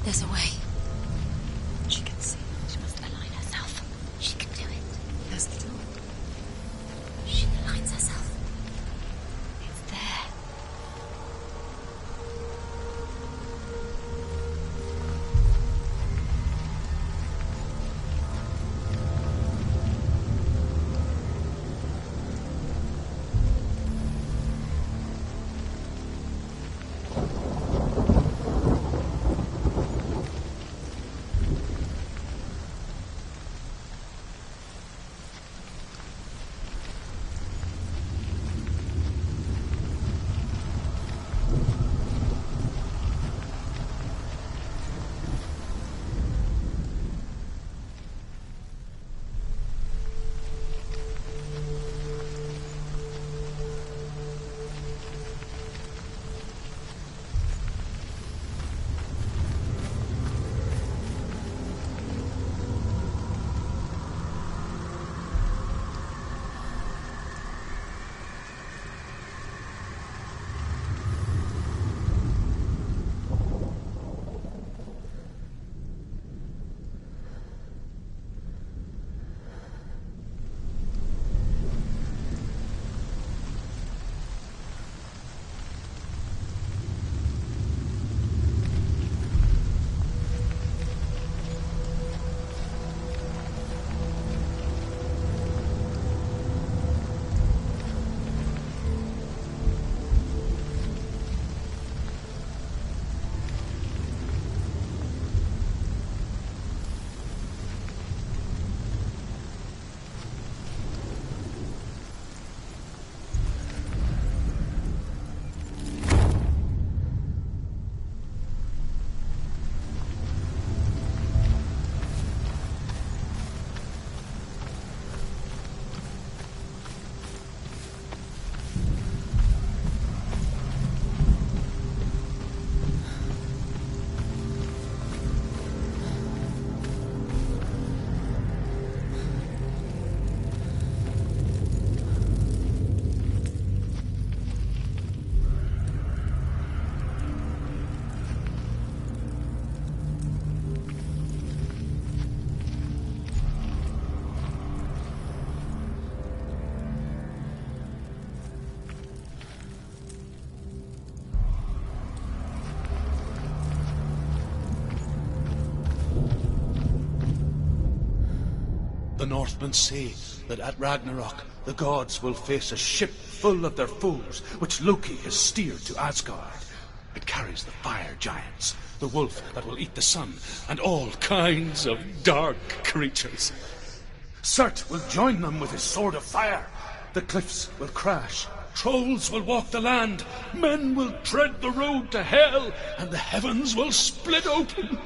There's a way. She can see. She must align herself. She can do it. There's the door. She aligns herself. It's there. The Northmen say that at Ragnarok, the gods will face a ship full of their foes, which Loki has steered to Asgard. It carries the fire giants, the wolf that will eat the sun, and all kinds of dark creatures. Surt will join them with his sword of fire. The cliffs will crash, trolls will walk the land, men will tread the road to hell, and the heavens will split open.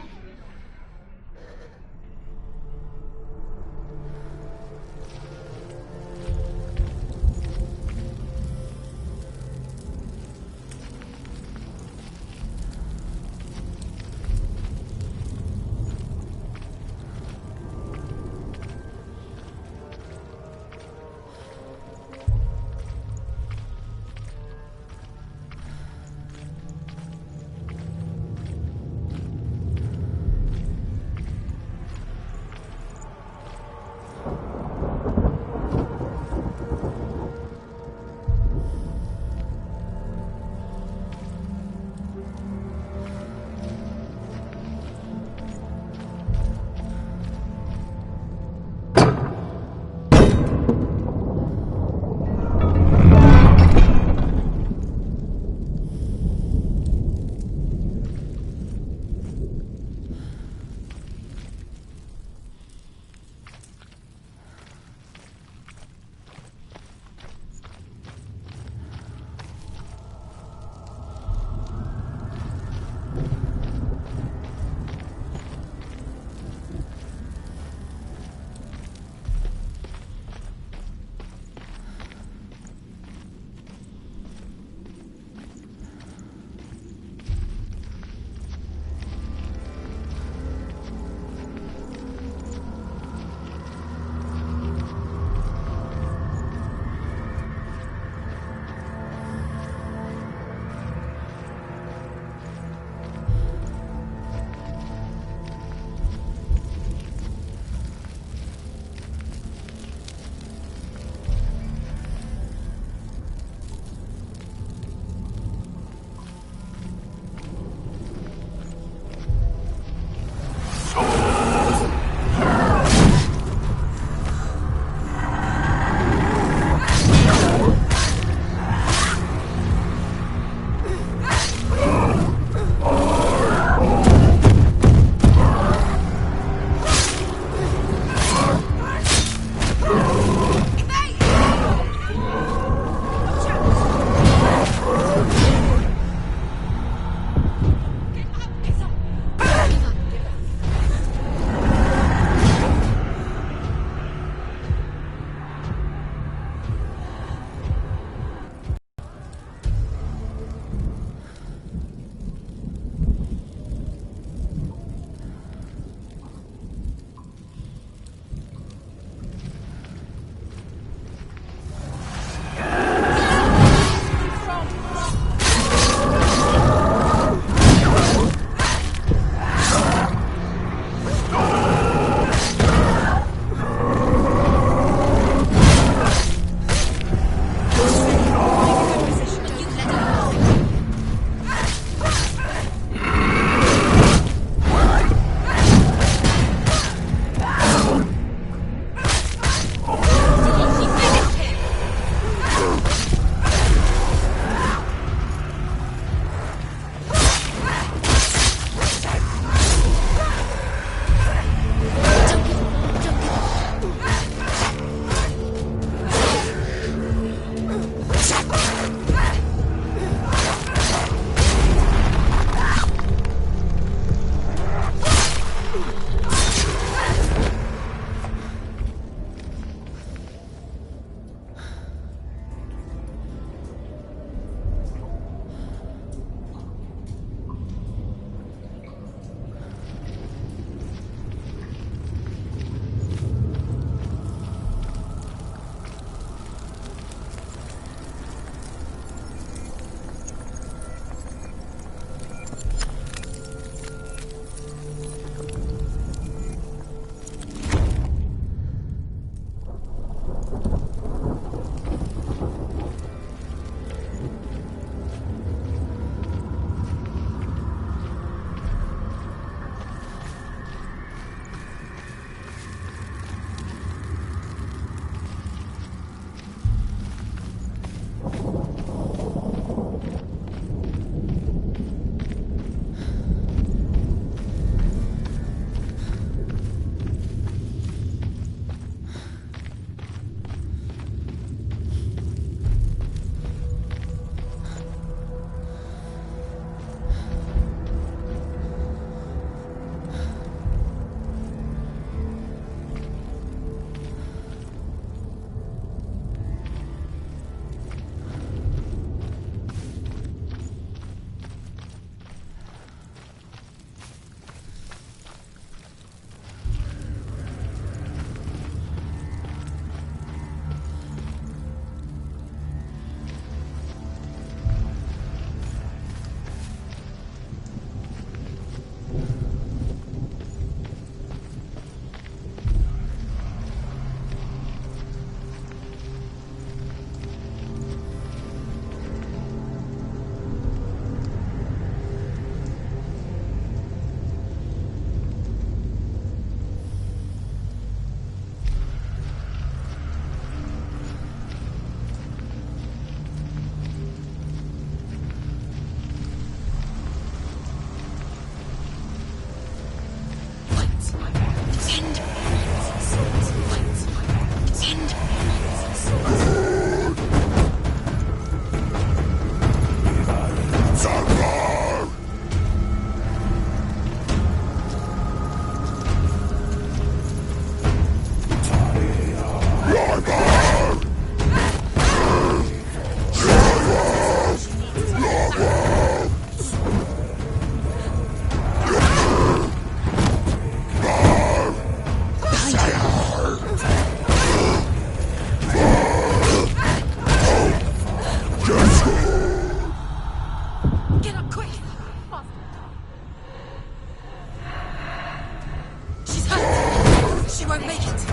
won't make it.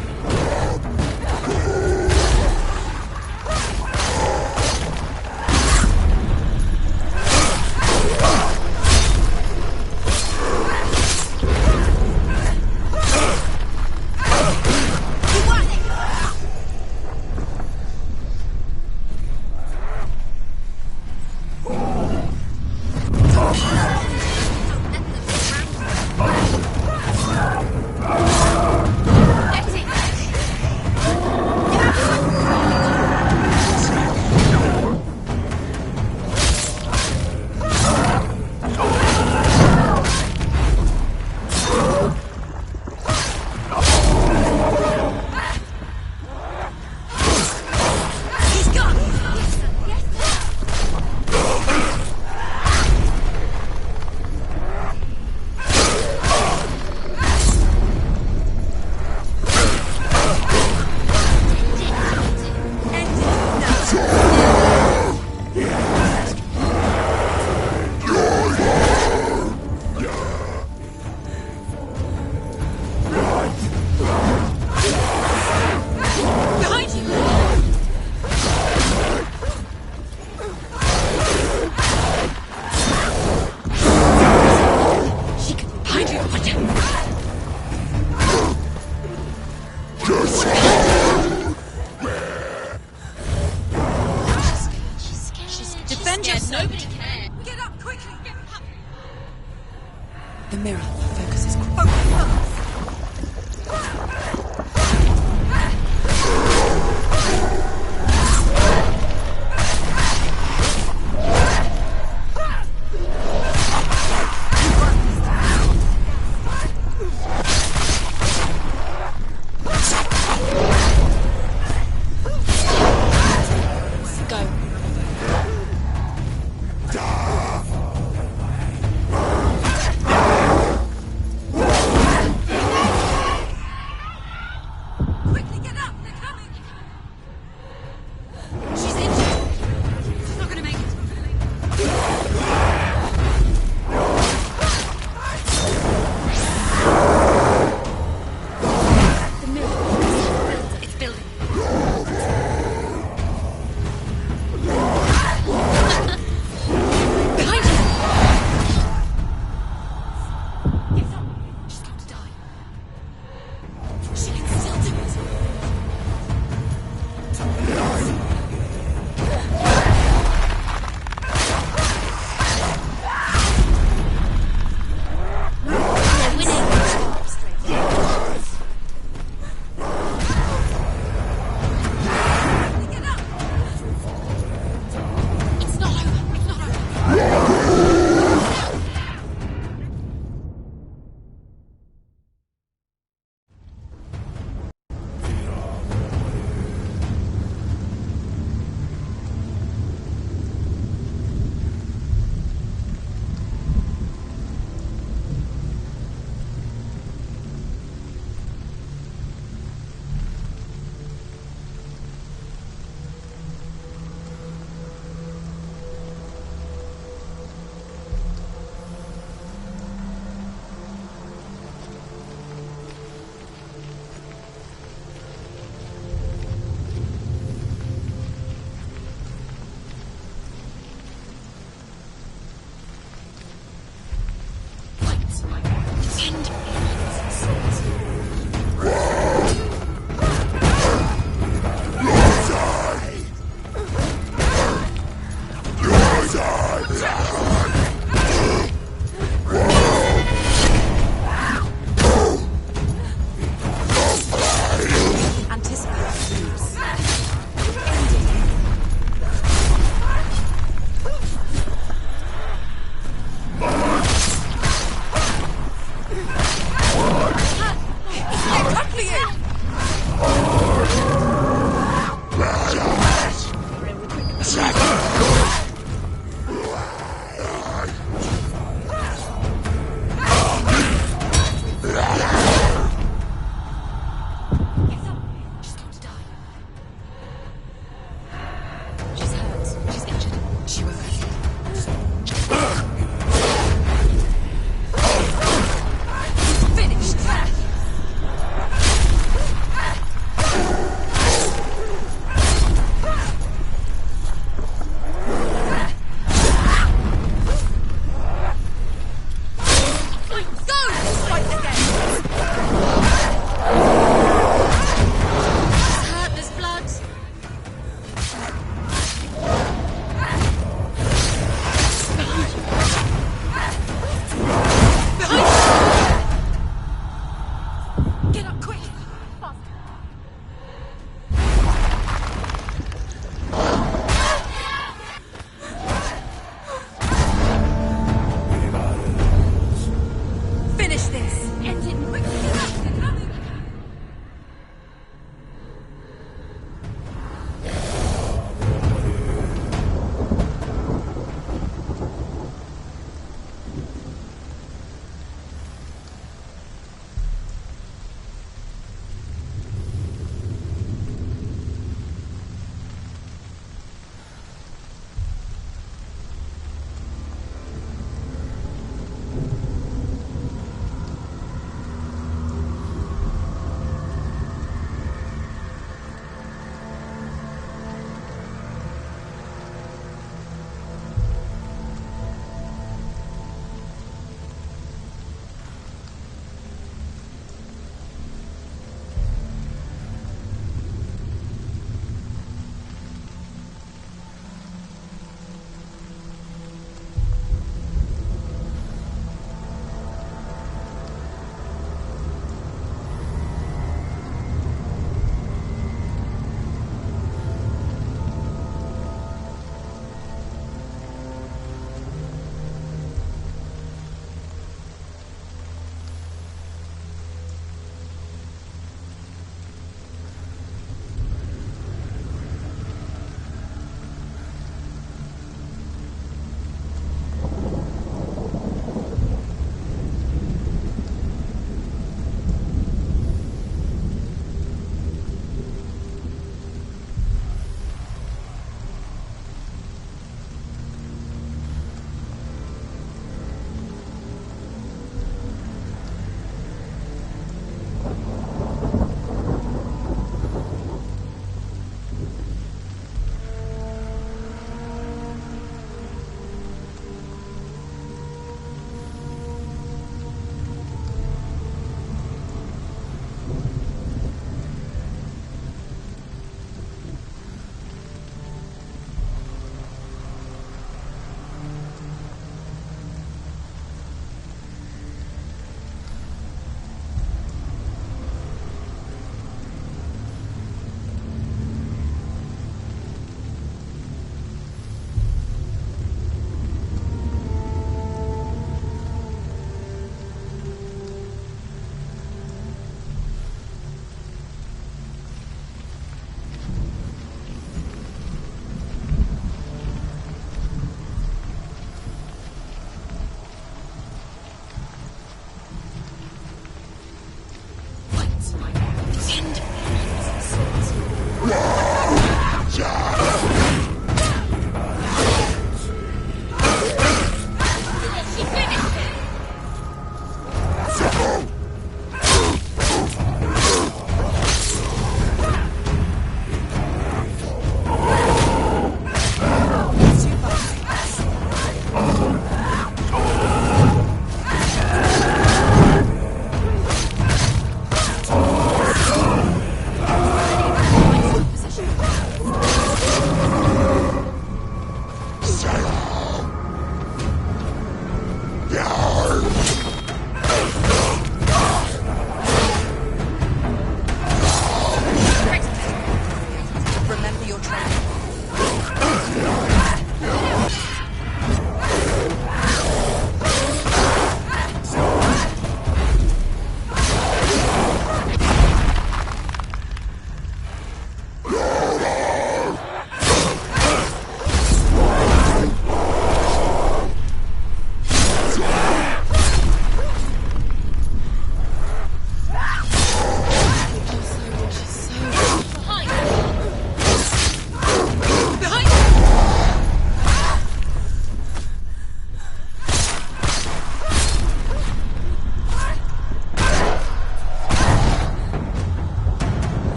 Defend yourself. Nobody cares. Get up quickly. Get up. The mirror focuses.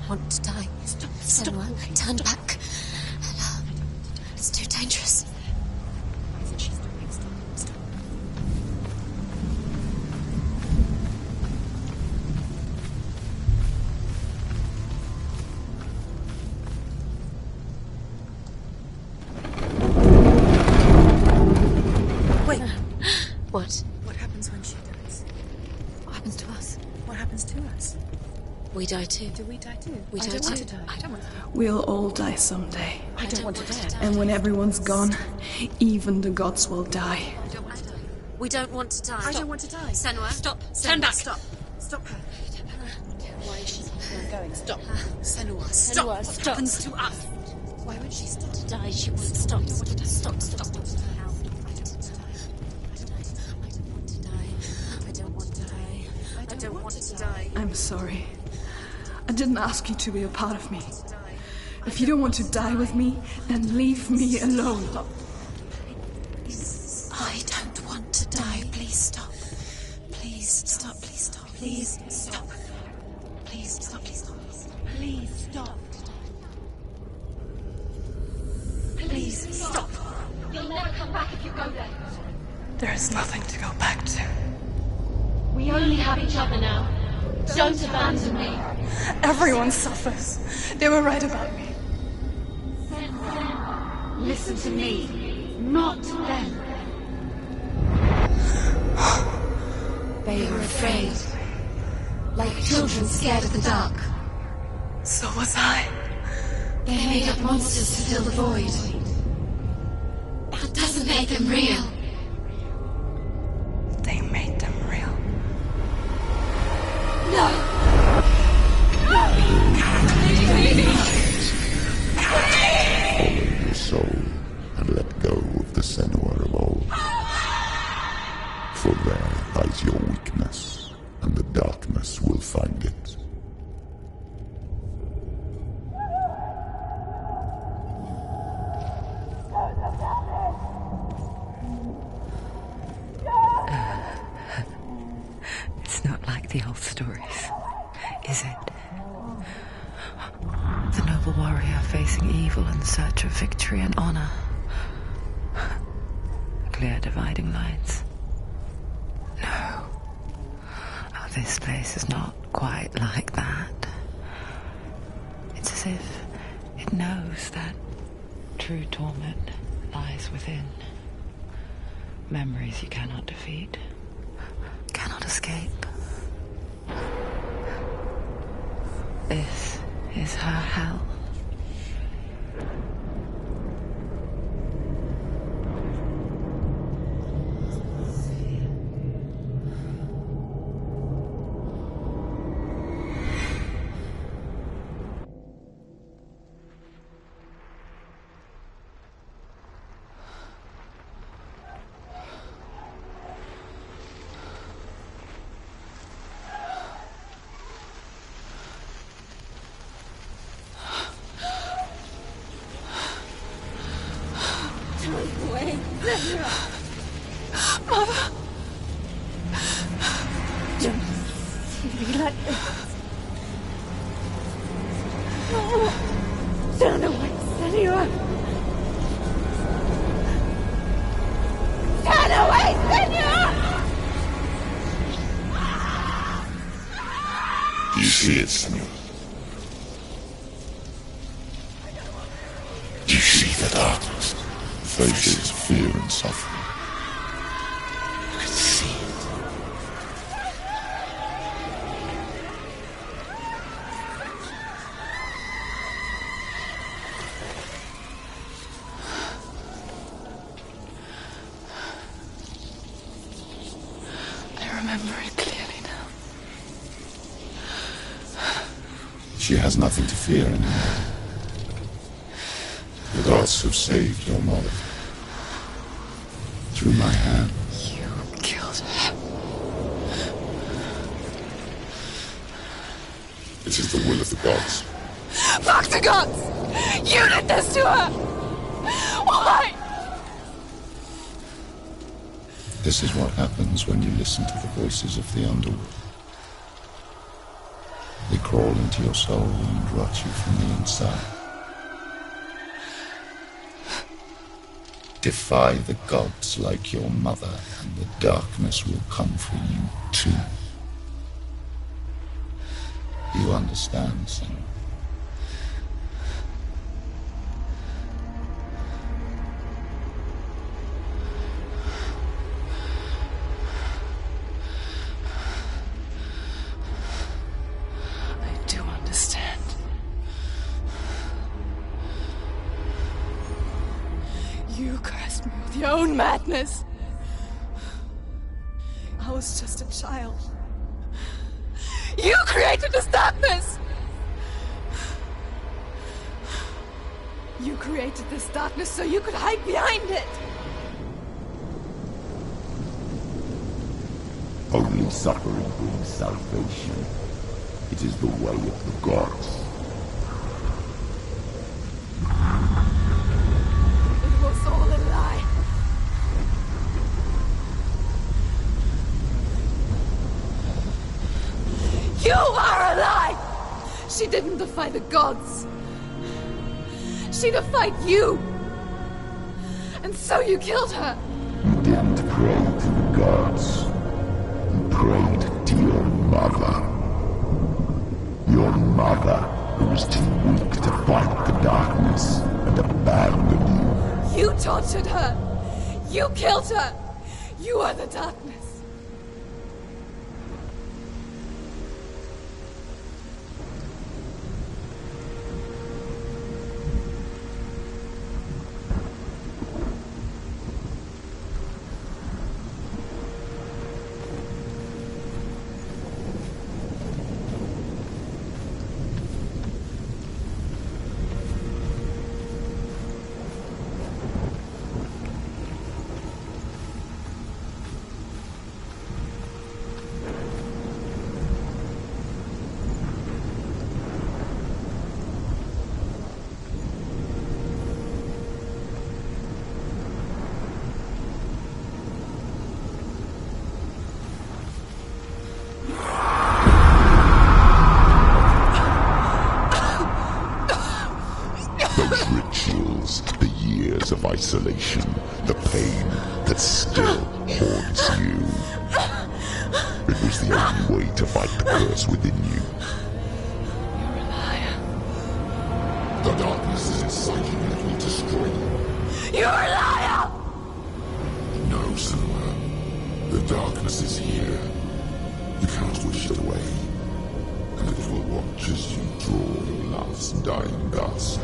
want to die. Stop. Senua, turn back. Ella, it's too dangerous. Isn't she stopping? Stop. Wait. What? What happens when she dies? What happens to us? What happens to us? We die too. Do we die too? We I die don't want too. to die. I don't want to die. We'll all die someday. I don't want to die. And when everyone's gone, even the gods will die. I don't want to die. We don't want to die. I don't want to die. Senua, stop. Senua, Turn back. Stop. Stop her. Why is she not going? Stop. Senua, Senua, stop. What stop. happens to us? Why would she stop? To die, she won't stop. Stop. I don't want to die. I don't want to die. I'm sorry. I didn't ask you to be a part of me. If you don't want to die with me, then leave me alone. I don't want to die. Please stop. Please stop. Please stop. Please stop. Please stop. Please stop. Please stop. Please stop. You'll never come back if you go there. There is nothing to go back to. We only have each other now. Don't abandon me. Everyone suffers. They were right about me. Listen to me, not them. They were afraid. Like children scared of the dark. So was I. They made up monsters to fill the void. That doesn't make them real. They made them real. No! Follow your soul and let go of the Senua of old. For there lies your weakness, and the darkness will find it. It's not like the old stories, is it? The noble warrior facing evil in search of victory and honor. Clear dividing lines. No. Oh, this place is not quite like that. It's as if it knows that true torment lies within. Memories you cannot defeat, cannot escape. This is her hell. Turn away, Senua! Turn away, Senua! Do you see it, Senua? Do you see the darkness? Faces of fear and suffering. You can see it. I remember it clearly now. She has nothing to fear anymore. The gods have saved your mother. Through my hand. You killed her. It is the will of the gods. Fuck the gods! You did this to her! Why? This is what happens when you listen to the voices of the underworld. They crawl into your soul and rot you from the inside. Defy the gods like your mother, and the darkness will come for you too. Do you understand, Senua? I do understand. You cursed me with your own madness. I was just a child. You created this darkness! You created this darkness so you could hide behind it! Only suffering brings salvation. It is the way of the gods. It was all a lie. You are a lie! She didn't defy the gods. She defied you. And so you killed her. You didn't pray to the gods. You prayed to your mother. Your mother, who was too weak to fight the darkness and abandoned you. You tortured her. You killed her. You are the darkness. Of isolation, the pain that still haunts you. It was the only way to fight the curse within you. You're a liar. The darkness is inside you and it will destroy you. You're a liar! No, Senua. The darkness is here. You cannot wish it away. And it will watch as you draw your last dying gasp.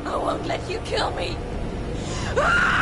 I won't let you kill me! Ah!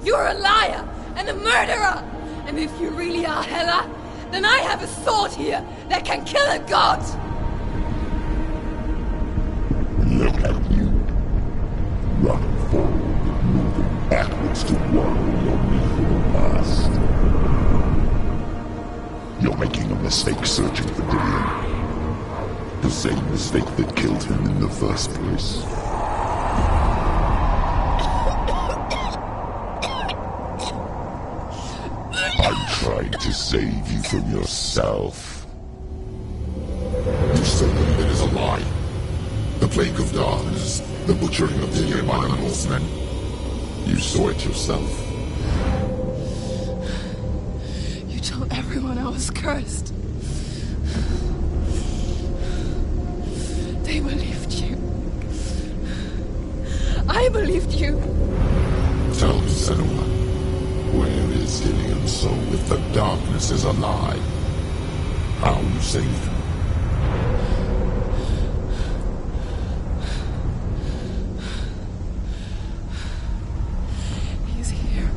You're a liar and a murderer! And if you really are Hela, then I have a sword here that can kill a god! Look at you. Running forward, moving backwards to wallow your evil past. You're making a mistake searching for Dillion. The same mistake that killed him in the first place. I'm trying to save you from yourself. You said that it is a lie. The plague of darkness, the butchering of Dillion by the Northmen. You saw it yourself. You told everyone I was cursed. They believed you. I believed you. Tell me, Senua, where is Dillion's soul if the darkness is a lie? How you save him? He's here.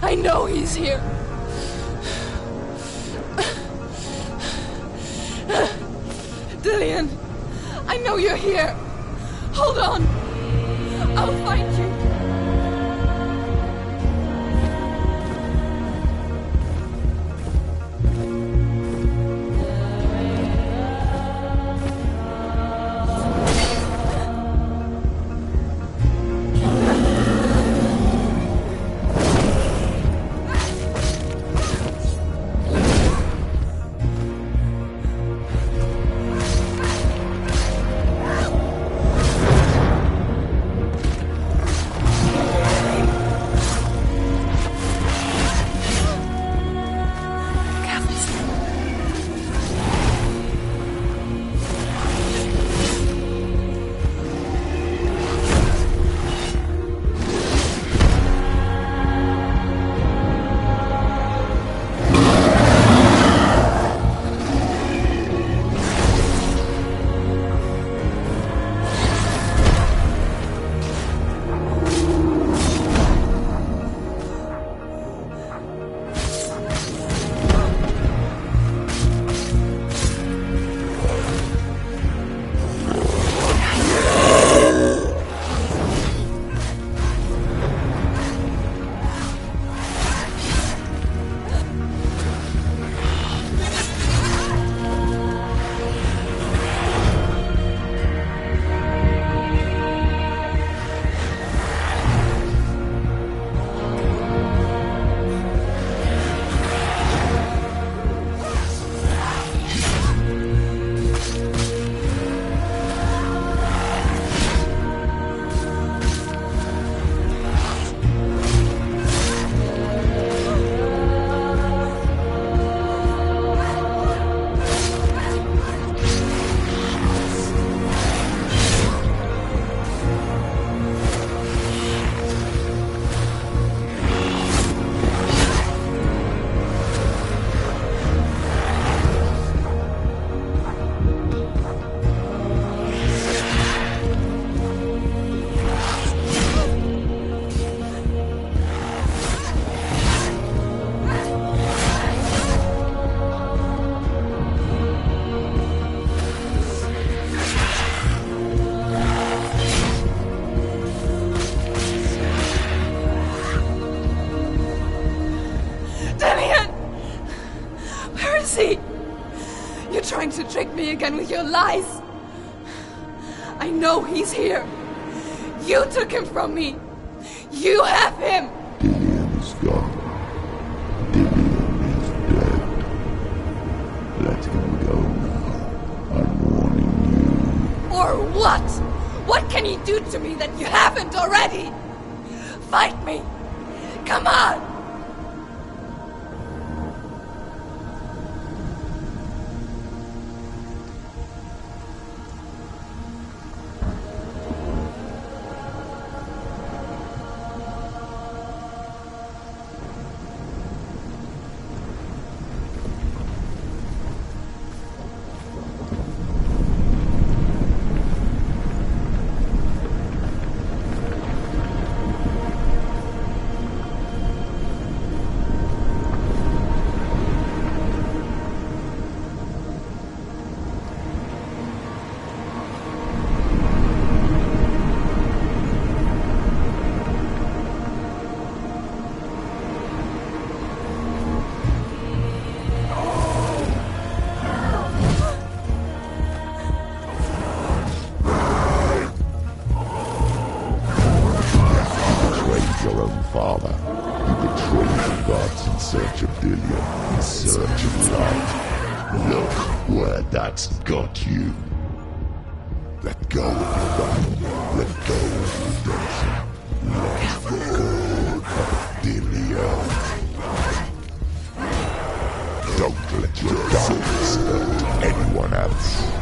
I know he's here. Dillion, I know you're here. Hold on. I'll find you. You're trying to trick me again with your lies. I know he's here. You took him from me. You have him. Dillion is gone. Dillion is dead. Let him go now. I'm warning you. Or what? What can you do to me that you haven't already? Fight me. Come on. killed your own father. You betrayed the gods in search of Delia, in search of love. Look where that's got you. Let go of your battle. Let go of redemption. Let go of Delia. Don't let your darkness hurt anyone else.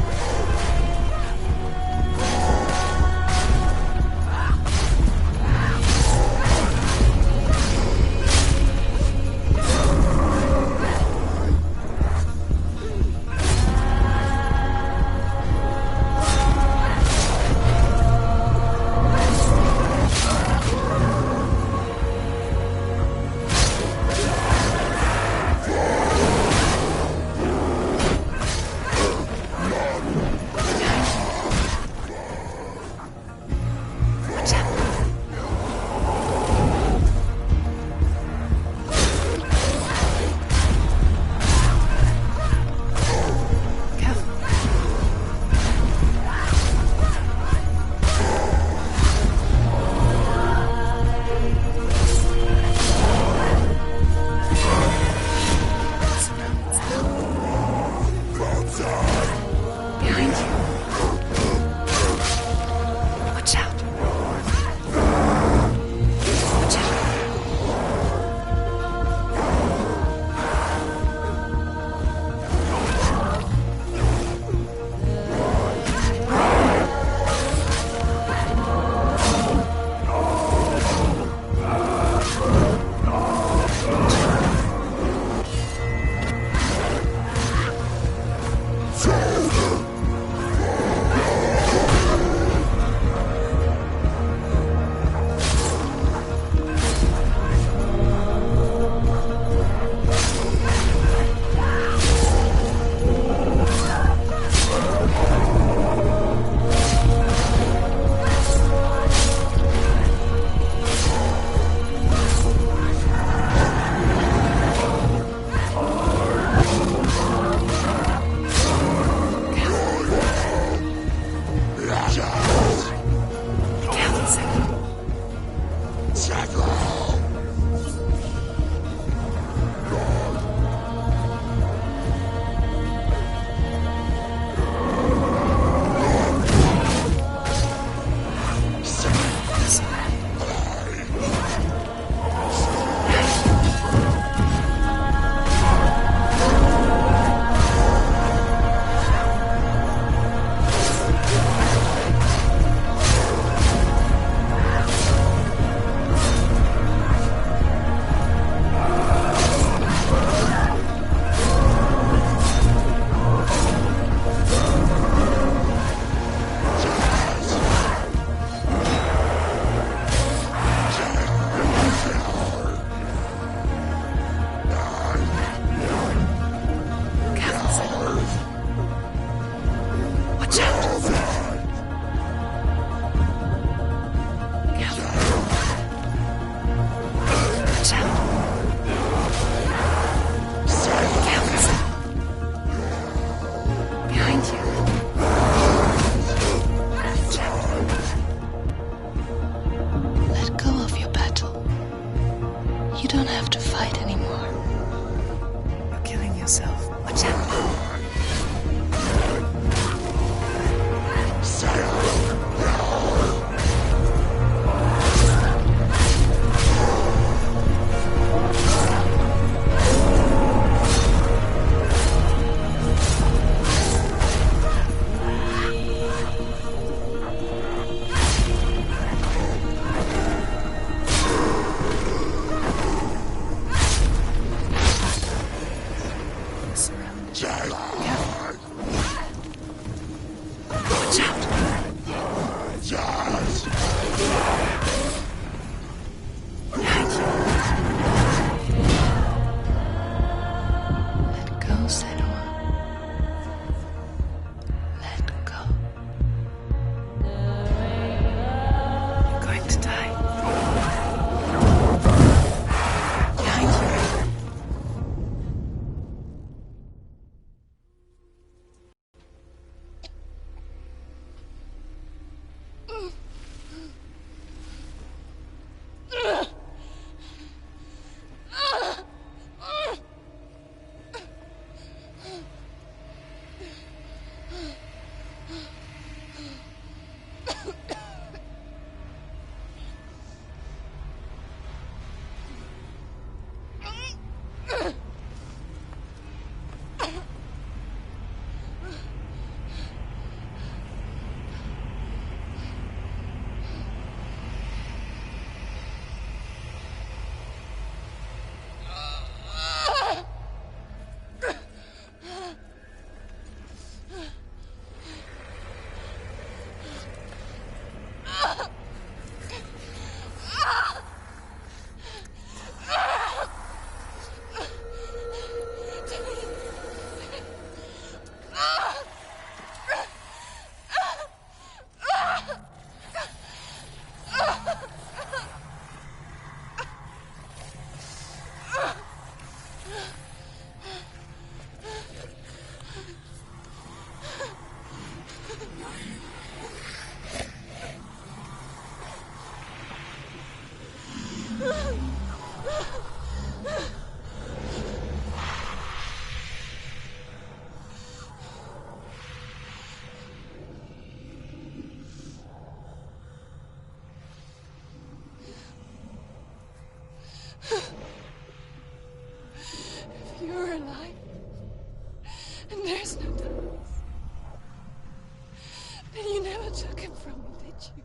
hurt you.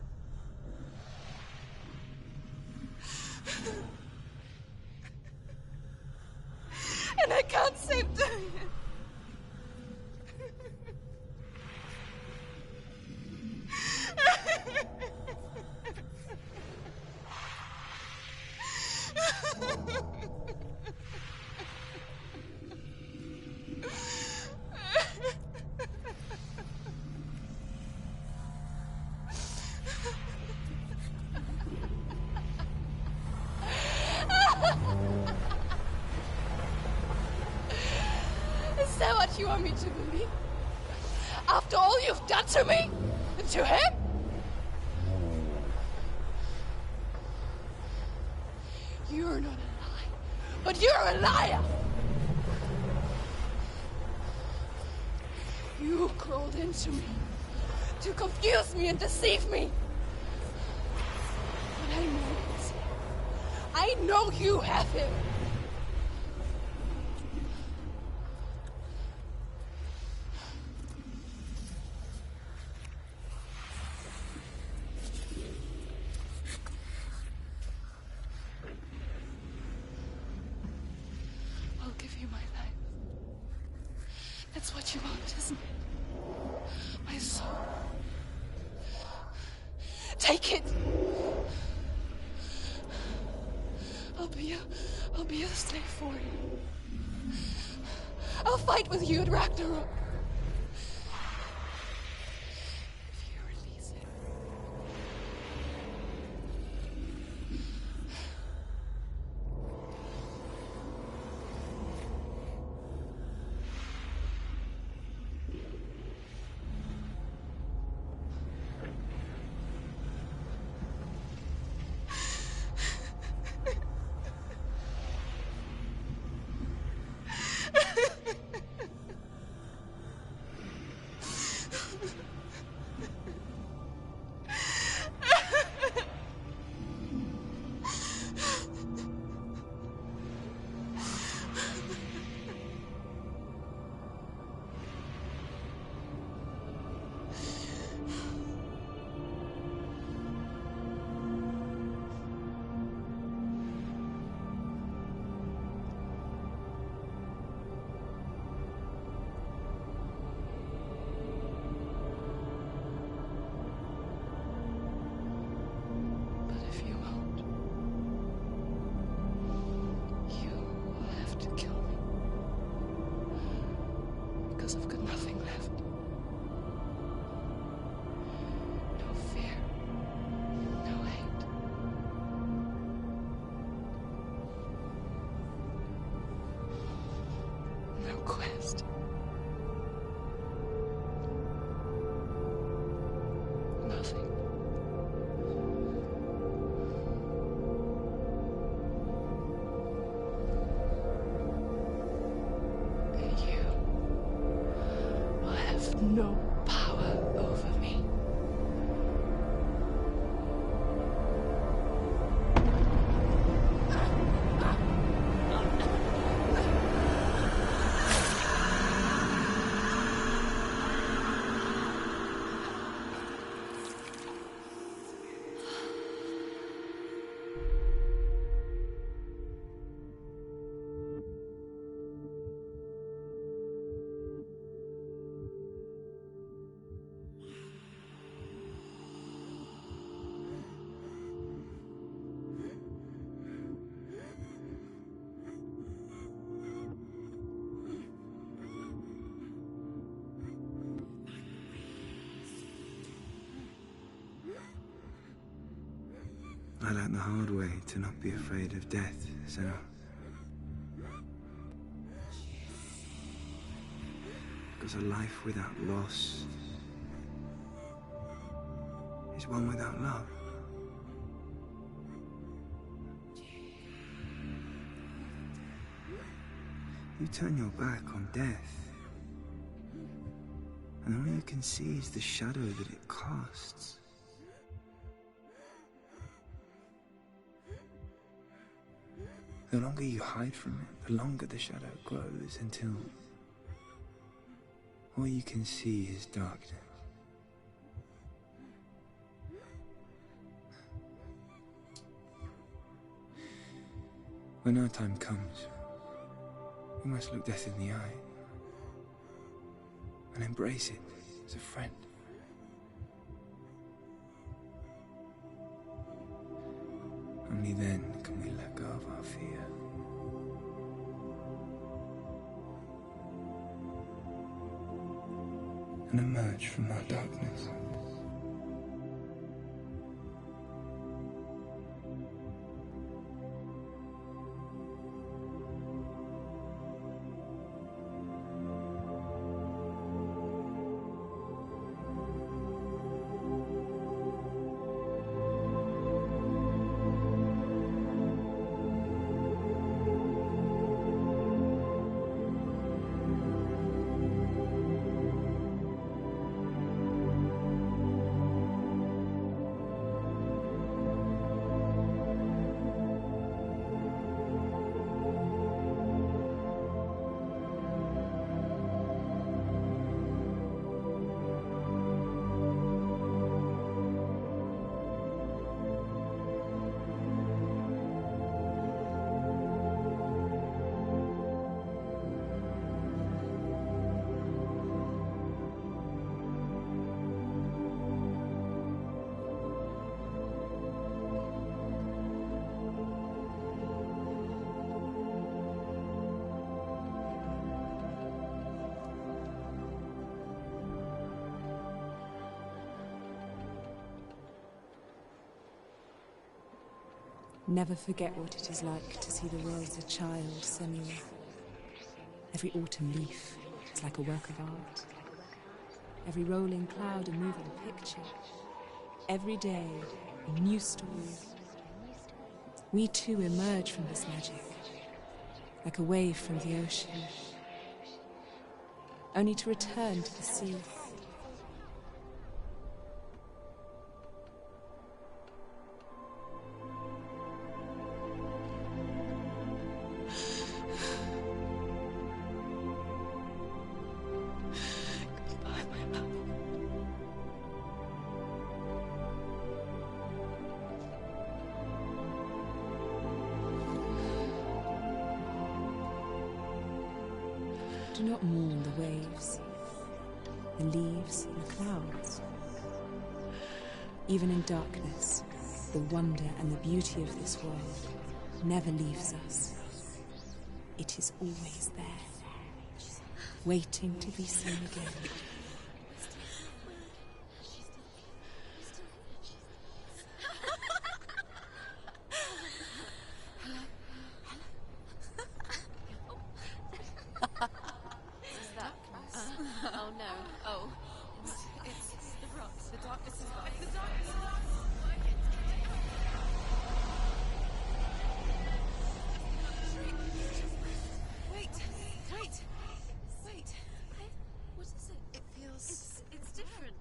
And I can't save doing it. Is that what you want me to believe? After all you've done to me? And to him? You're not a lie, but you're a liar! You crawled into me to confuse me and deceive me. But I know it. I know you have him. I'll give you my life. That's what you want, isn't it? My soul. Take it. I'll be a slave for you. I'll fight with you at Ragnarok. If you release it. I've got nothing left. No fear. No hate. No quest. Nothing. No power over me. I learned the hard way to not be afraid of death, Senua. Because a life without loss is one without love. You turn your back on death, and all you can see is the shadow that it casts. The longer you hide from it, the longer the shadow grows until all you can see is darkness. When our time comes, we must look death in the eye and embrace it as a friend. Only then can we let go of our fear. And emerge from our darkness. Never forget what it is like to see the world as a child, Senua. Every autumn leaf is like a work of art. Every rolling cloud a moving picture. Every day a new story. We too emerge from this magic, like a wave from the ocean, only to return to the sea. Do not mourn the waves, the leaves, and the clouds. Even in darkness, the wonder and the beauty of this world never leaves us. It is always there, waiting to be seen again. Oh no. Oh. It's the rocks. The darkness is back. The darkness Wait. What is it? It feels... It's different.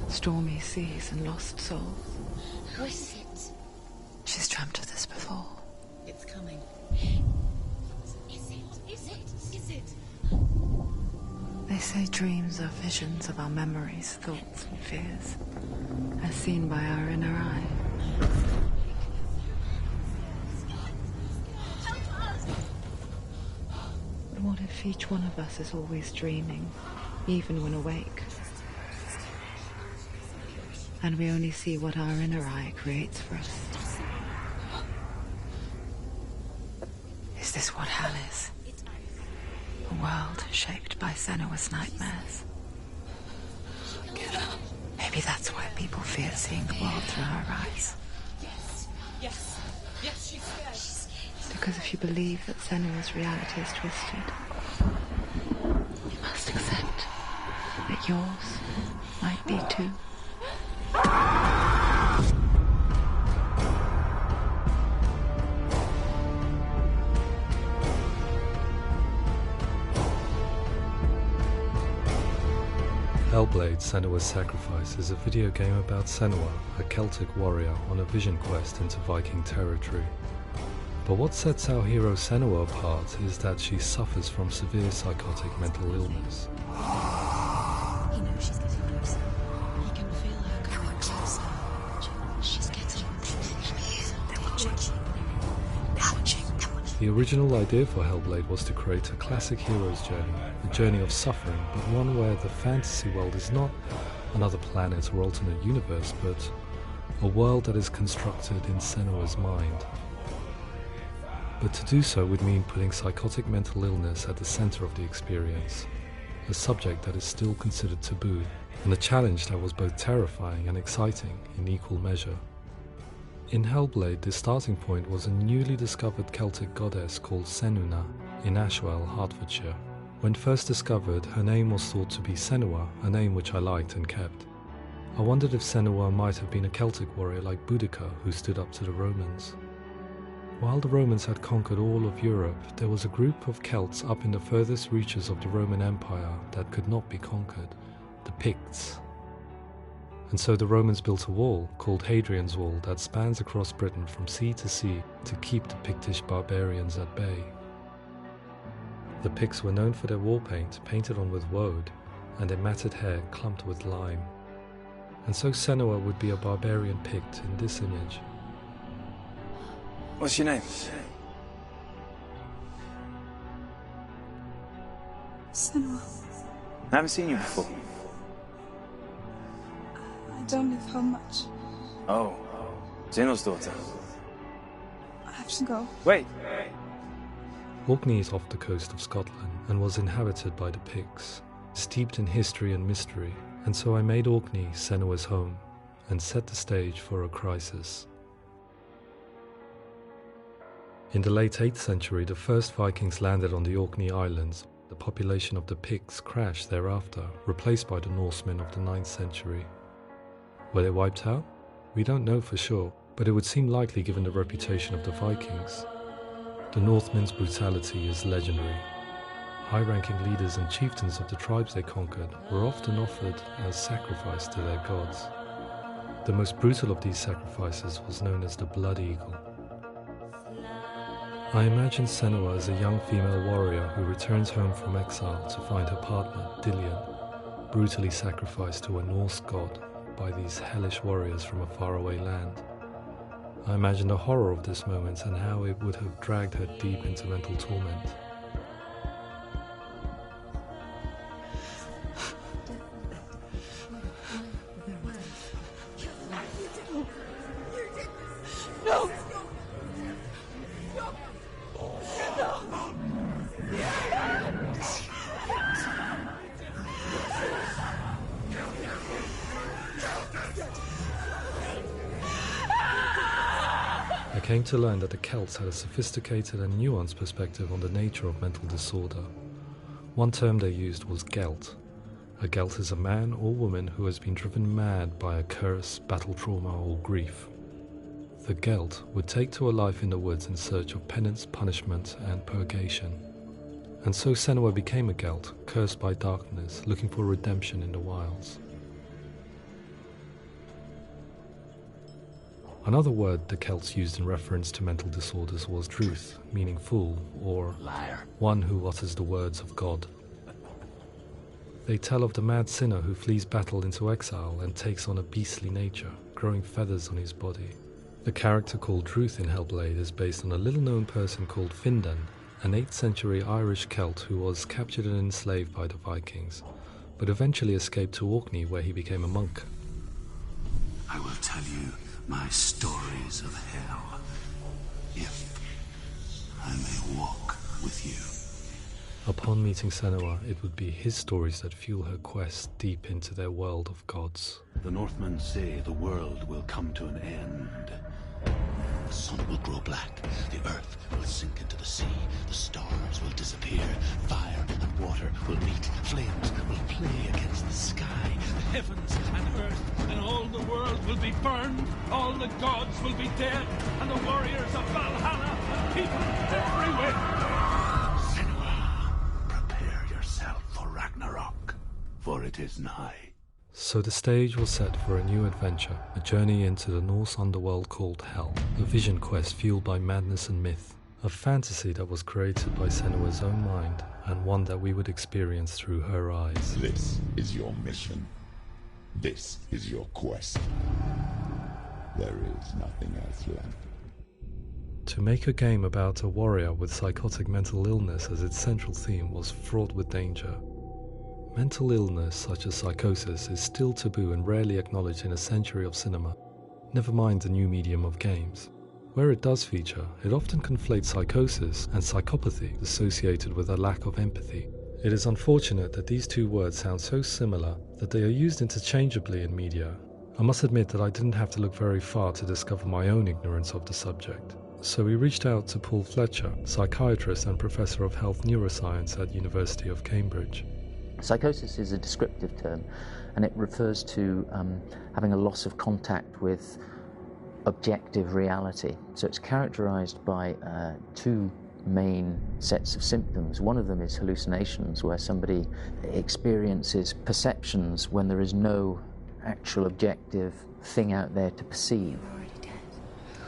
Stormy seas and lost souls. Who is it? dreams are visions of our memories, thoughts and fears, as seen by our inner eye. But what if each one of us is always dreaming, even when awake? And we only see what our inner eye creates for us. Is this what hell is? A world shaped by Senua's nightmares. Maybe that's why people fear seeing the world through her eyes. Yes, she's scared. Because if you believe that Senua's reality is twisted, you must accept that yours might be too. Hellblade: Senua's Sacrifice is a video game about Senua, a Celtic warrior on a vision quest into Viking territory. But what sets our hero Senua apart is that she suffers from severe psychotic mental illness. He knows she's getting closer. He can feel her coming closer. She's getting closer. They're watching. They're watching. The original idea for Hellblade was to create a classic hero's journey, a journey of suffering, but one where the fantasy world is not another planet or alternate universe, but a world that is constructed in Senua's mind. But to do so would mean putting psychotic mental illness at the center of the experience, a subject that is still considered taboo, and a challenge that was both terrifying and exciting in equal measure. In Hellblade, the starting point was a newly discovered Celtic goddess called Senua in Ashwell, Hertfordshire. When first discovered, her name was thought to be Senua, a name which I liked and kept. I wondered if Senua might have been a Celtic warrior like Boudica who stood up to the Romans. While the Romans had conquered all of Europe, there was a group of Celts up in the furthest reaches of the Roman Empire that could not be conquered, the Picts. And so the Romans built a wall, called Hadrian's Wall, that spans across Britain from sea to sea to keep the Pictish barbarians at bay. The Picts were known for their war paint, painted on with woad, and their matted hair clumped with lime. And so Senua would be a barbarian Pict in this image. What's your name? Senua. I haven't seen you before. I don't live home much. Oh, Zenua's daughter. I have to go. Wait! Orkney is off the coast of Scotland and was inhabited by the Picts, steeped in history and mystery, and so I made Orkney Senua's home and set the stage for a crisis. In the late 8th century, the first Vikings landed on the Orkney Islands. The population of the Picts crashed thereafter, replaced by the Norsemen of the 9th century. Were they wiped out? We don't know for sure, but it would seem likely given the reputation of the Vikings. The Northmen's brutality is legendary. High-ranking leaders and chieftains of the tribes they conquered were often offered as sacrifice to their gods. The most brutal of these sacrifices was known as the Blood Eagle. I imagine Senua as a young female warrior who returns home from exile to find her partner, Dillion, brutally sacrificed to a Norse god by these hellish warriors from a faraway land. I imagine the horror of this moment and how it would have dragged her deep into mental torment. No! I came to learn that the Celts had a sophisticated and nuanced perspective on the nature of mental disorder. One term they used was gelt. A gelt is a man or woman who has been driven mad by a curse, battle trauma, or grief. The gelt would take to a life in the woods in search of penance, punishment, and purgation. And so Senua became a gelt, cursed by darkness, looking for redemption in the wilds. Another word the Celts used in reference to mental disorders was druth, meaning fool, or liar, one who utters the words of God. They tell of the mad sinner who flees battle into exile and takes on a beastly nature, growing feathers on his body. The character called Ruth in Hellblade is based on a little-known person called Findan, an 8th century Irish Celt who was captured and enslaved by the Vikings, but eventually escaped to Orkney where he became a monk. I will tell you my stories of hell, if I may walk with you. Upon meeting Senua, it would be his stories that fuel her quest deep into their world of gods. The Northmen say the world will come to an end. The sun will grow black, the earth will sink into the sea, the stars will disappear, fire and water will meet, flames will play against the sky, the heavens and earth and all the world will be burned, all the gods will be dead, and the warriors of Valhalla and people everywhere. Prepare yourself for Ragnarok, for it is nigh. So the stage was set for a new adventure, a journey into the Norse underworld called Hell, a vision quest fueled by madness and myth, a fantasy that was created by Senua's own mind, and one that we would experience through her eyes. This is your mission. This is your quest. There is nothing else left. To make a game about a warrior with psychotic mental illness as its central theme was fraught with danger. Mental illness, such as psychosis, is still taboo and rarely acknowledged in a century of cinema, never mind the new medium of games. Where it does feature, it often conflates psychosis and psychopathy associated with a lack of empathy. It is unfortunate that these two words sound so similar that they are used interchangeably in media. I must admit that I didn't have to look very far to discover my own ignorance of the subject. So we reached out to Paul Fletcher, psychiatrist and professor of health neuroscience at University of Cambridge. Psychosis is a descriptive term, and it refers to having a loss of contact with objective reality. So it's characterized by two main sets of symptoms. One of them is hallucinations, where somebody experiences perceptions when there is no actual objective thing out there to perceive. You're already dead.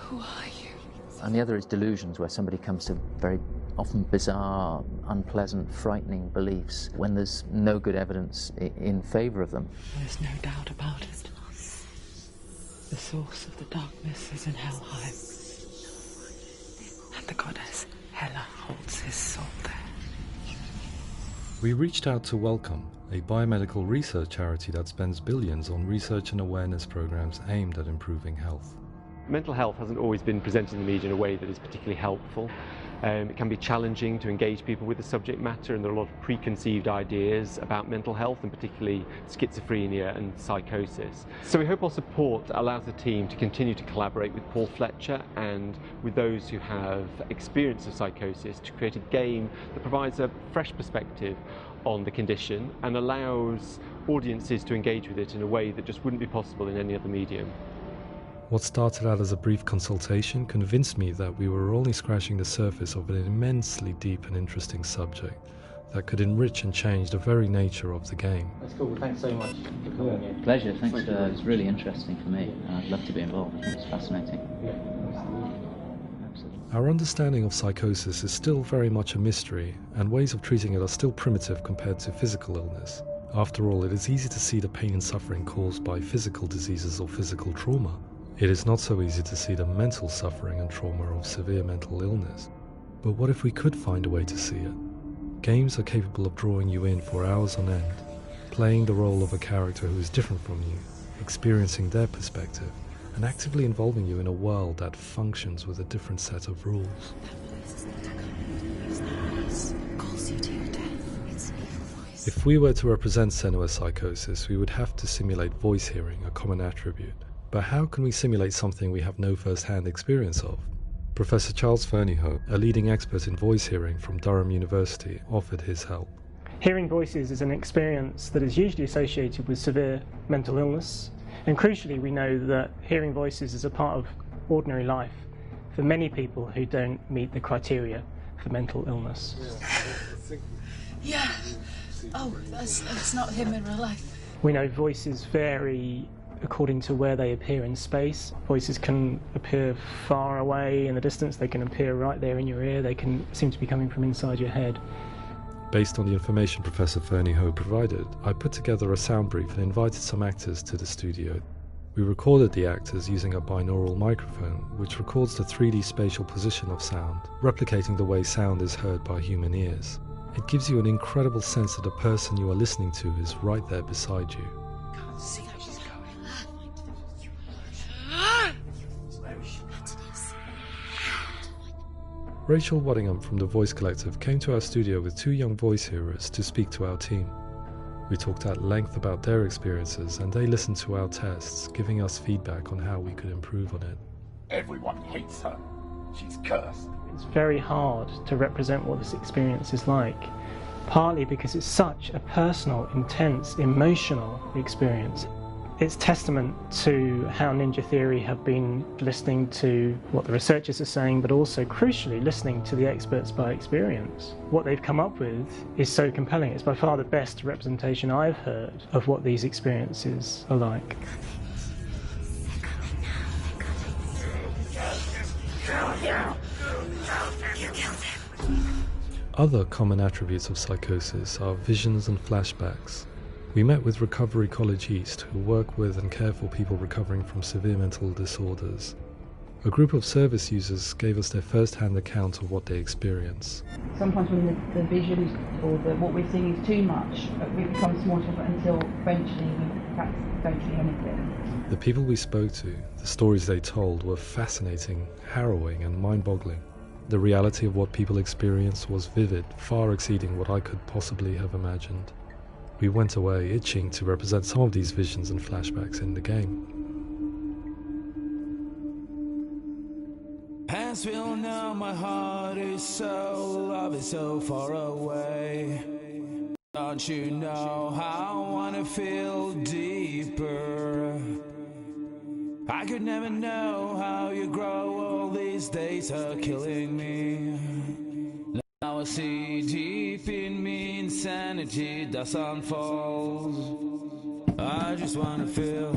Who are you? And the other is delusions, where somebody comes to very often bizarre, unpleasant, frightening beliefs when there's no good evidence in favour of them. There's no doubt about it. The source of the darkness is in Helheim. And the goddess Hela holds his soul there. We reached out to Welcome, a biomedical research charity that spends billions on research and awareness programs aimed at improving health. Mental health hasn't always been presented in the media in a way that is particularly helpful. It can be challenging to engage people with the subject matter, and there are a lot of preconceived ideas about mental health, and particularly schizophrenia and psychosis. So we hope our support allows the team to continue to collaborate with Paul Fletcher and with those who have experience of psychosis to create a game that provides a fresh perspective on the condition and allows audiences to engage with it in a way that just wouldn't be possible in any other medium. What started out as a brief consultation convinced me that we were only scratching the surface of an immensely deep and interesting subject that could enrich and change the very nature of the game. That's cool. Thanks so much for coming in. Pleasure. Thanks. It was really interesting for me. I'd love to be involved. I think it's fascinating. Absolutely. Our understanding of psychosis is still very much a mystery, and ways of treating it are still primitive compared to physical illness. After all, it is easy to see the pain and suffering caused by physical diseases or physical trauma. It is not so easy to see the mental suffering and trauma of severe mental illness. But what if we could find a way to see it? Games are capable of drawing you in for hours on end, playing the role of a character who is different from you, experiencing their perspective, and actively involving you in a world that functions with a different set of rules. If we were to represent Senua's psychosis, we would have to simulate voice hearing, a common attribute. But how can we simulate something we have no first-hand experience of? Professor Charles Fernyhough, a leading expert in voice hearing from Durham University, offered his help. Hearing voices is an experience that is usually associated with severe mental illness, and crucially we know that hearing voices is a part of ordinary life for many people who don't meet the criteria for mental illness. Yeah. Oh, that's not him in real life. We know voices vary according to where they appear in space. Voices can appear far away in the distance, they can appear right there in your ear, they can seem to be coming from inside your head. Based on the information Professor Fernie Ho provided, I put together a sound brief and invited some actors to the studio. We recorded the actors using a binaural microphone, which records the 3D spatial position of sound, replicating the way sound is heard by human ears. It gives you an incredible sense that the person you are listening to is right there beside you. Can't see how she's going. Rachel Waddingham from the Voice Collective came to our studio with 2 young voice hearers to speak to our team. We talked at length about their experiences and they listened to our tests, giving us feedback on how we could improve on it. Everyone hates her. She's cursed. It's very hard to represent what this experience is like, partly because it's such a personal, intense, emotional experience. It's testament to how Ninja Theory have been listening to what the researchers are saying, but also, crucially, listening to the experts by experience. What they've come up with is so compelling. It's by far the best representation I've heard of what these experiences are like. Other common attributes of psychosis are visions and flashbacks. We met with Recovery College East, who work with and care for people recovering from severe mental disorders. A group of service users gave us their first-hand account of what they experience. Sometimes when the visions or what we're seeing is too much, it becomes more difficult until eventually we perhaps don't see anything. The people we spoke to, the stories they told, were fascinating, harrowing and mind-boggling. The reality of what people experienced was vivid, far exceeding what I could possibly have imagined. We went away itching to represent some of these visions and flashbacks in the game. As we all know, my heart is so, love is so far away. Don't you know how I wanna feel deeper? I could never know how you grow, all these days are killing me. Now I see deep in me insanity does unfold. I just wanna feel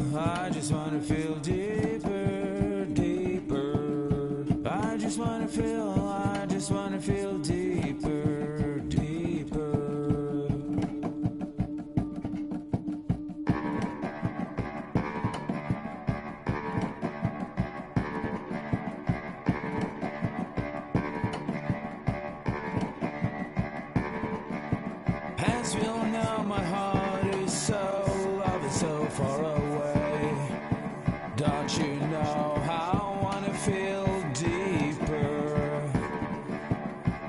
deeper, deeper. I just wanna feel deeper, deeper. As we all know, my heart is so, love is so far away. Don't you know how I wanna feel deeper?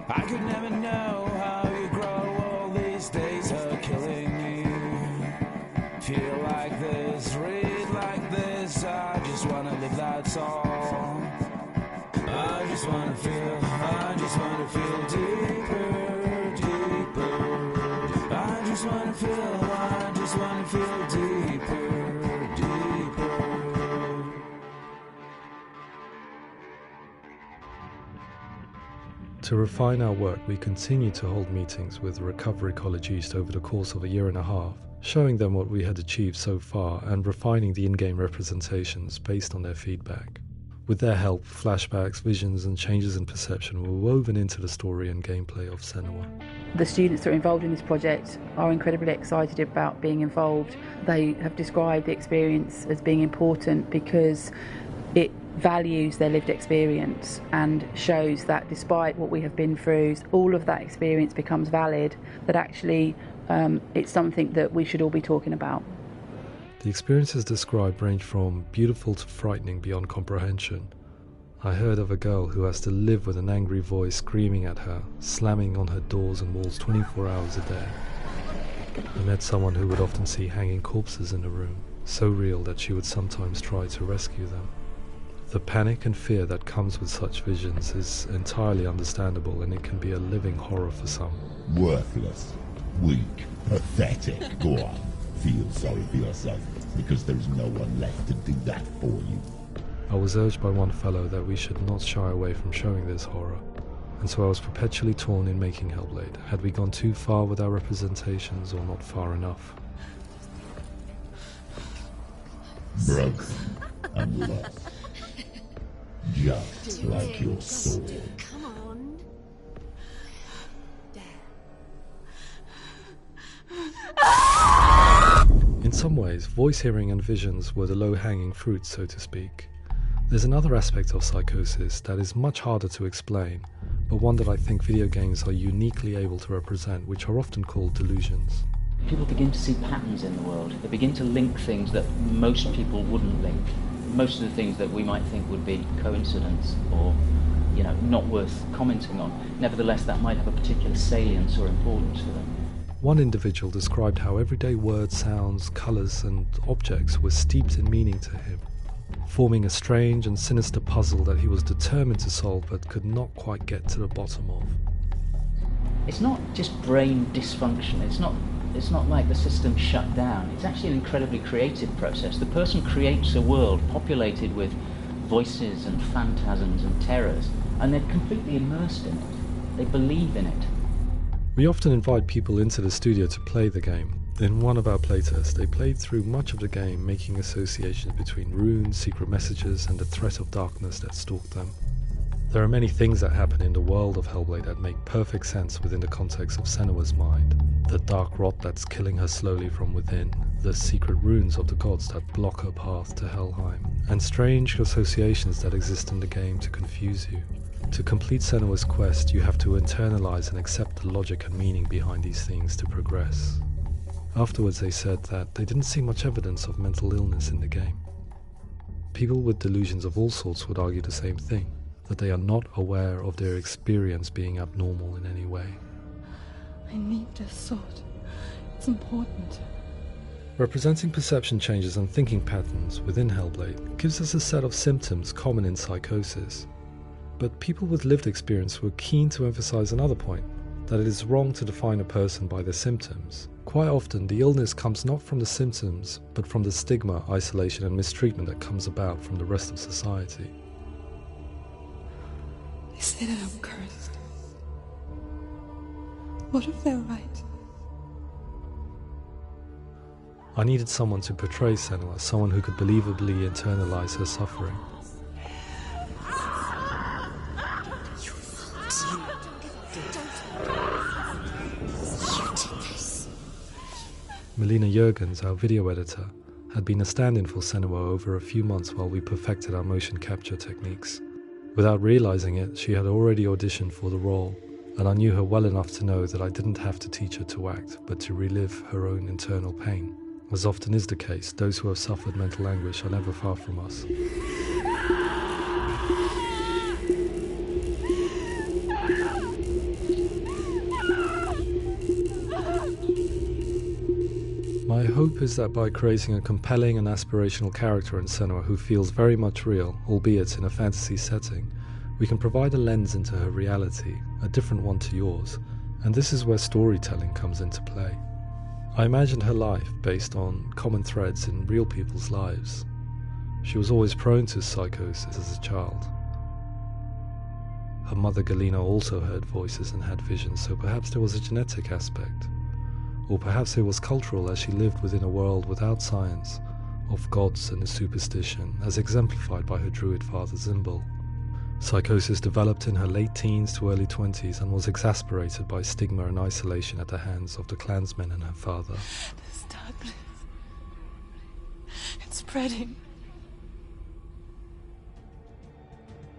I could never know how you grow, all these days are killing me. Feel like this, read like this, I just wanna live, that's all. I just wanna feel deeper, deeper. I just wanna feel deeper, deeper. To refine our work, we continue to hold meetings with Recovery College East over the course of a year and a half, showing them what we had achieved so far and refining the in-game representations based on their feedback. With their help, flashbacks, visions and changes in perception were woven into the story and gameplay of Senua. The students that are involved in this project are incredibly excited about being involved. They have described the experience as being important because it values their lived experience and shows that despite what we have been through, all of that experience becomes valid, that actually it's something that we should all be talking about. The experiences described range from beautiful to frightening beyond comprehension. I heard of a girl who has to live with an angry voice screaming at her, slamming on her doors and walls 24 hours a day. I met someone who would often see hanging corpses in a room, so real that she would sometimes try to rescue them. The panic and fear that comes with such visions is entirely understandable, and it can be a living horror for some. Worthless, weak, pathetic. Go on, feel sorry for yourself, because there's no one left to do that for you. I was urged by one fellow that we should not shy away from showing this horror, and so I was perpetually torn in making Hellblade. Had we gone too far with our representations or not far enough? Broken and lost. Just like your sword. Come on. There. some ways, voice hearing and visions were the low-hanging fruit, so to speak. There's another aspect of psychosis that is much harder to explain, but one that I think video games are uniquely able to represent, which are often called delusions. People begin to see patterns in the world. They begin to link things that most people wouldn't link. Most of the things that we might think would be coincidence or, not worth commenting on. Nevertheless, that might have a particular salience or importance for them. One individual described how everyday words, sounds, colours and objects were steeped in meaning to him, forming a strange and sinister puzzle that he was determined to solve but could not quite get to the bottom of. It's not just brain dysfunction. It's not like the system shut down. It's actually an incredibly creative process. The person creates a world populated with voices and phantasms and terrors, and they're completely immersed in it. They believe in it. We often invite people into the studio to play the game. In one of our playtests, they played through much of the game, making associations between runes, secret messages, and the threat of darkness that stalked them. There are many things that happen in the world of Hellblade that make perfect sense within the context of Senua's mind. The dark rot that's killing her slowly from within, the secret runes of the gods that block her path to Helheim, and strange associations that exist in the game to confuse you. To complete Senua's quest, you have to internalize and accept the logic and meaning behind these things to progress. Afterwards they said that they didn't see much evidence of mental illness in the game. People with delusions of all sorts would argue the same thing, that they are not aware of their experience being abnormal in any way. I need this sword. It's important. Representing perception changes and thinking patterns within Hellblade gives us a set of symptoms common in psychosis. But people with lived experience were keen to emphasize another point, that it is wrong to define a person by their symptoms. Quite often, the illness comes not from the symptoms, but from the stigma, isolation and mistreatment that comes about from the rest of society. They say that I'm cursed. What if they're right? I needed someone to portray Senua, someone who could believably internalize her suffering. Melina Jurgens, our video editor, had been a stand-in for Senua over a few months while we perfected our motion capture techniques. Without realizing it, she had already auditioned for the role, and I knew her well enough to know that I didn't have to teach her to act, but to relive her own internal pain. As often is the case, those who have suffered mental anguish are never far from us. My hope is that by creating a compelling and aspirational character in Senua who feels very much real, albeit in a fantasy setting, we can provide a lens into her reality, a different one to yours, and this is where storytelling comes into play. I imagined her life based on common threads in real people's lives. She was always prone to psychosis as a child. Her mother Galina also heard voices and had visions, so perhaps there was a genetic aspect. Or perhaps it was cultural, as she lived within a world without science, of gods and a superstition, as exemplified by her druid father Zimbal. Psychosis developed in her late teens to early 20s and was exacerbated by stigma and isolation at the hands of the clansmen and her father. This darkness. It's spreading.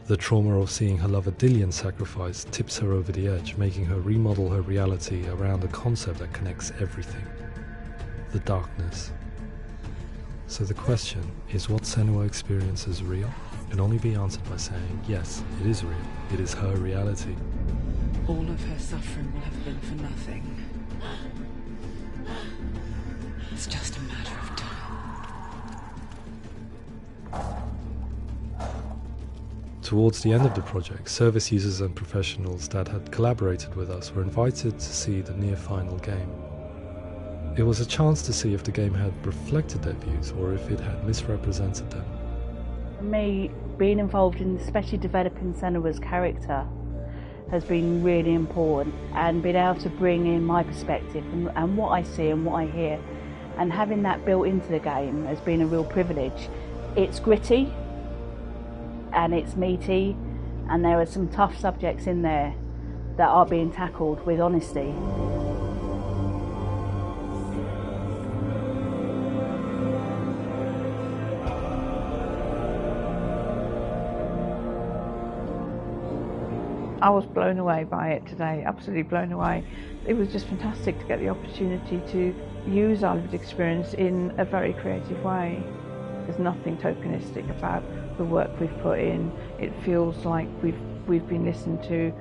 The trauma of seeing her lover Dillian sacrificed tips her over the edge, making her remodel her reality around a concept that connects everything: the darkness. So the question, is what Senua experiences real? Can only be answered by saying, yes, it is real. It is her reality. All of her suffering will have been for nothing. It's just a matter of time. Towards the end of the project, service users and professionals that had collaborated with us were invited to see the near-final game. It was a chance to see if the game had reflected their views or if it had misrepresented them. For me, being involved in especially developing Senua's character has been really important, and being able to bring in my perspective and what I see and what I hear, and having that built into the game has been a real privilege. It's gritty and it's meaty, and there are some tough subjects in there that are being tackled with honesty. I was blown away by it today, absolutely blown away. It was just fantastic to get the opportunity to use our lived experience in a very creative way. There's nothing tokenistic about the work we've put in. It feels like we've been listened to,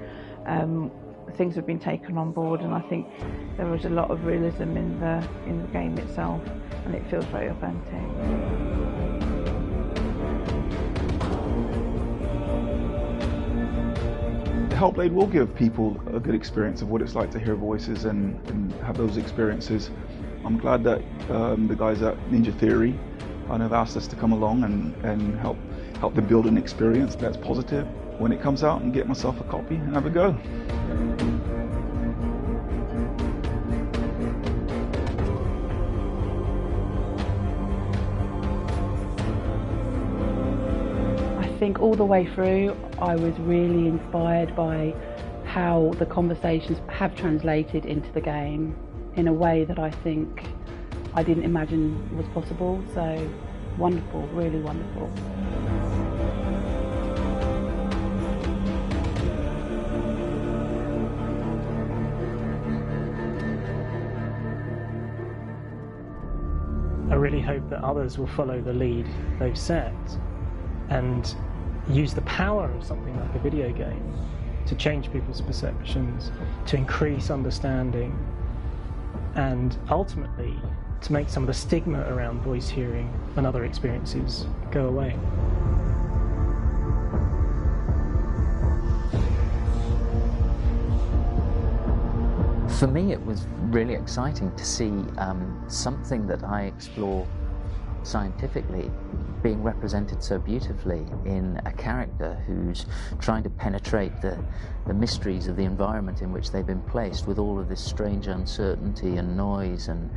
things have been taken on board, and I think there was a lot of realism in the game itself, and it feels very authentic. Hellblade will give people a good experience of what it's like to hear voices and have those experiences. I'm glad that the guys at Ninja Theory kind of asked us to come along and help them build an experience that's positive when it comes out, and get myself a copy and have a go. I think all the way through I was really inspired by how the conversations have translated into the game in a way that I think I didn't imagine was possible. So wonderful, really wonderful. I really hope that others will follow the lead they've set and use the power of something like a video game to change people's perceptions, to increase understanding, and ultimately to make some of the stigma around voice hearing and other experiences go away. For me, it was really exciting to see something that I explore scientifically being represented so beautifully in a character who's trying to penetrate the mysteries of the environment in which they've been placed, with all of this strange uncertainty and noise and